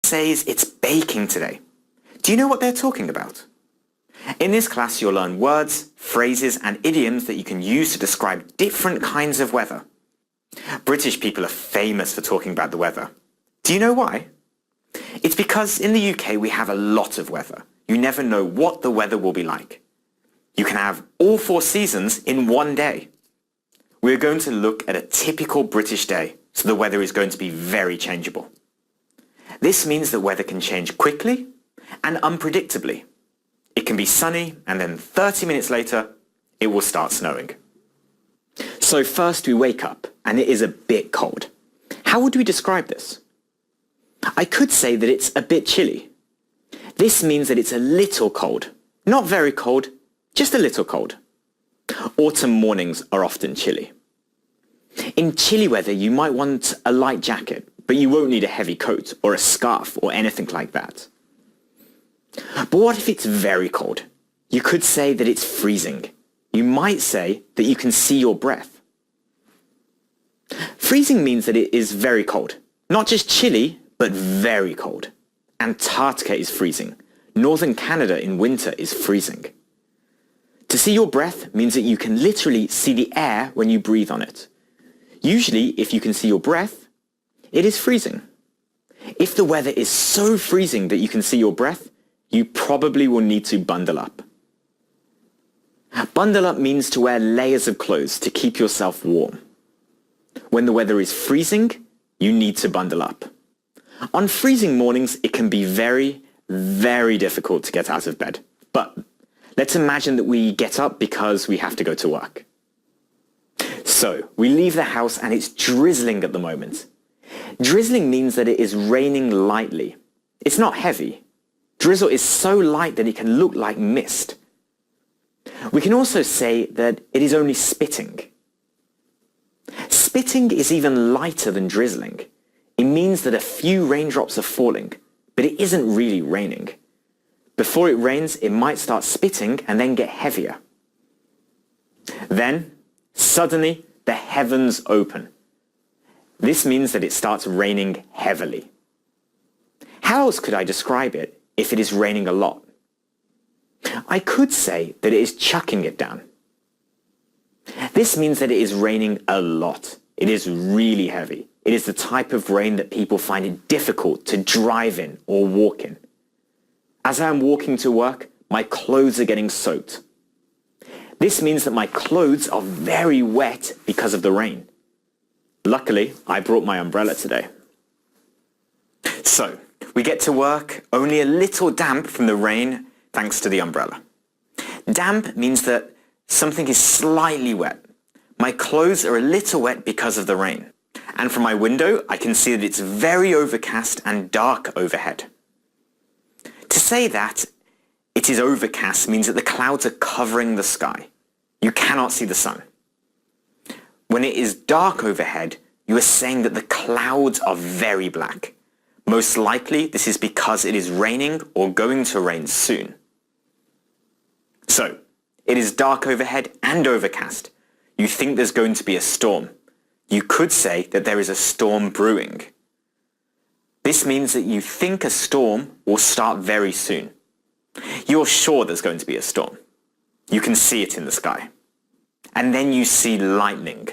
says it's baking today. Do you know what they're talking about? In this class, you'll learn words, phrases, and idioms that you can use to describe different kinds of weather. British people are famous for talking about the weather. Do you know why? It's because in the UK we have a lot of weather. You never know what the weather will be like. You can have all 4 seasons in one day. We're going to look at a typical British day, so the weather is going to be very changeable. This means that weather can change quickly and unpredictably. It can be sunny and then 30 minutes later, it will start snowing. So first we wake up and it is a bit cold. How would we describe this? I could say that it's a bit chilly. This means that it's a little cold. Not very cold, just a little cold. Autumn mornings are often chilly. In chilly weather, you might want a light jacket, but you won't need a heavy coat or a scarf or anything like that. But what if it's very cold? You could say that it's freezing. You might say that you can see your breath. Freezing means that it is very cold. Not just chilly, but very cold. Antarctica is freezing. Northern Canada in winter is freezing. To see your breath means that you can literally see the air when you breathe on it. Usually, if you can see your breath, it is freezing. If the weather is so freezing that you can see your breath, you probably will need to bundle up. Bundle up means to wear layers of clothes to keep yourself warm. When the weather is freezing, you need to bundle up. On freezing mornings, it can be very, very difficult to get out of bed. But let's imagine that we get up because we have to go to work. So, we leave the house and it's drizzling at the moment. Drizzling means that it is raining lightly. It's not heavy. Drizzle is so light that it can look like mist. We can also say that it is only spitting. Spitting is even lighter than drizzling. It means that a few raindrops are falling, but it isn't really raining. Before it rains, it might start spitting and then get heavier. Then, suddenly, the heavens open. This means that it starts raining heavily. How else could I describe it if it is raining a lot? I could say that it is chucking it down. This means that it is raining a lot. It is really heavy. It is the type of rain that people find it difficult to drive in or walk in. As I am walking to work, my clothes are getting soaked. This means that my clothes are very wet because of the rain. Luckily, I brought my umbrella today. So, we get to work only a little damp from the rain thanks to the umbrella. Damp means that something is slightly wet. My clothes are a little wet because of the rain. And from my window, I can see that it's very overcast and dark overhead. To say that it is overcast means that the clouds are covering the sky. You cannot see the sun. When it is dark overhead, you are saying that the clouds are very black. Most likely, this is because it is raining or going to rain soon. So, it is dark overhead and overcast. You think there's going to be a storm. You could say that there is a storm brewing. This means that you think a storm will start very soon. You're sure there's going to be a storm. You can see it in the sky. And then you see lightning.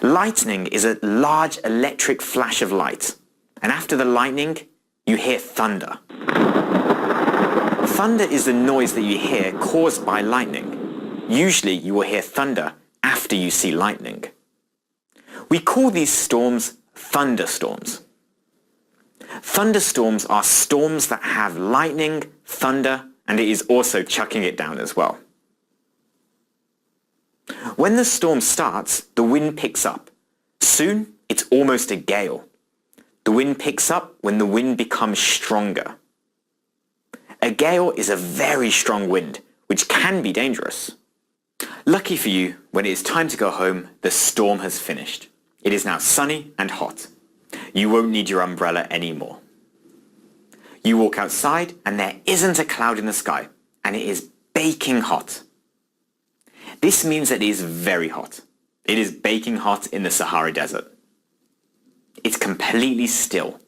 Lightning is a large electric flash of light. And after the lightning, you hear thunder. Thunder is the noise that you hear caused by lightning. Usually you will hear thunder after you see lightning. We call these storms thunderstorms. Thunderstorms are storms that have lightning, thunder, and it is also chucking it down as well. When the storm starts, the wind picks up. Soon, it's almost a gale. The wind picks up when the wind becomes stronger. A gale is a very strong wind, which can be dangerous. Lucky for you, when it is time to go home, the storm has finished. It is now sunny and hot. You won't need your umbrella anymore. You walk outside and there isn't a cloud in the sky, and it is baking hot. This means that it is very hot. It is baking hot in the Sahara Desert. It's completely still.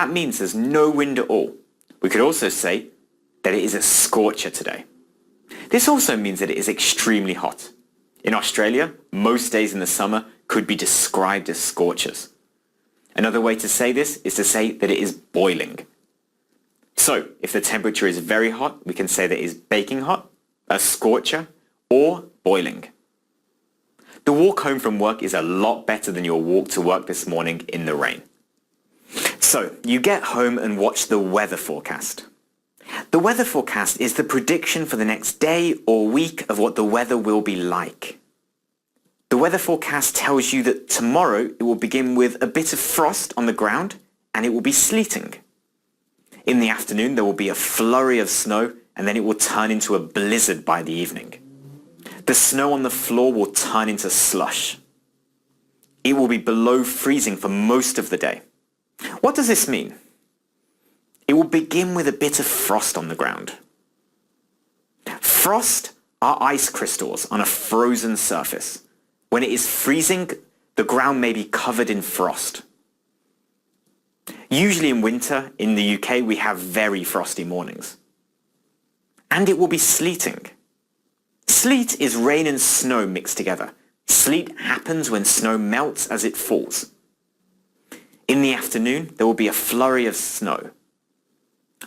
That means there's no wind at all. We could also say that it is a scorcher today. This also means that it is extremely hot. In Australia, most days in the summer could be described as scorchers. Another way to say this is to say that it is boiling. So, if the temperature is very hot, we can say that it is baking hot, a scorcher, or boiling. The walk home from work is a lot better than your walk to work this morning in the rain. So, you get home and watch the weather forecast. The weather forecast is the prediction for the next day or week of what the weather will be like. The weather forecast tells you that tomorrow it will begin with a bit of frost on the ground and it will be sleeting. In the afternoon there will be a flurry of snow and then it will turn into a blizzard by the evening. The snow on the floor will turn into slush. It will be below freezing for most of the day. What does this mean? It will begin with a bit of frost on the ground. Frost are ice crystals on a frozen surface. When it is freezing, the ground may be covered in frost. Usually in winter, in the UK, we have very frosty mornings. And it will be sleeting. Sleet is rain and snow mixed together. Sleet happens when snow melts as it falls. In the afternoon, there will be a flurry of snow.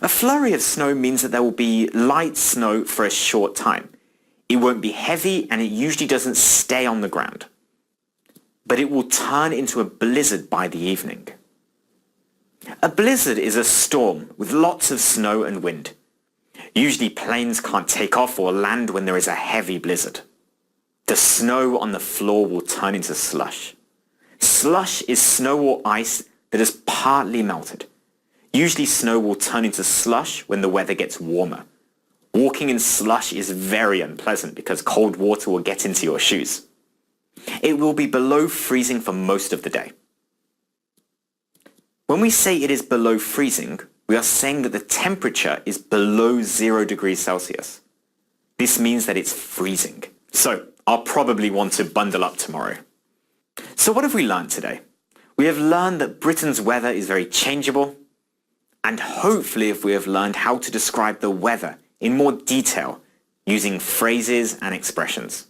A flurry of snow means that there will be light snow for a short time. It won't be heavy and it usually doesn't stay on the ground. But it will turn into a blizzard by the evening. A blizzard is a storm with lots of snow and wind. Usually planes can't take off or land when there is a heavy blizzard. The snow on the floor will turn into slush. Slush is snow or ice that has partly melted. Usually snow will turn into slush when the weather gets warmer. Walking in slush is very unpleasant because cold water will get into your shoes. It will be below freezing for most of the day. When we say it is below freezing, we are saying that the temperature is below 0 degrees Celsius. This means that it's freezing. So I'll probably want to bundle up tomorrow. So what have we learned today? We have learned that Britain's weather is very changeable, and hopefully we have learned how to describe the weather in more detail using phrases and expressions.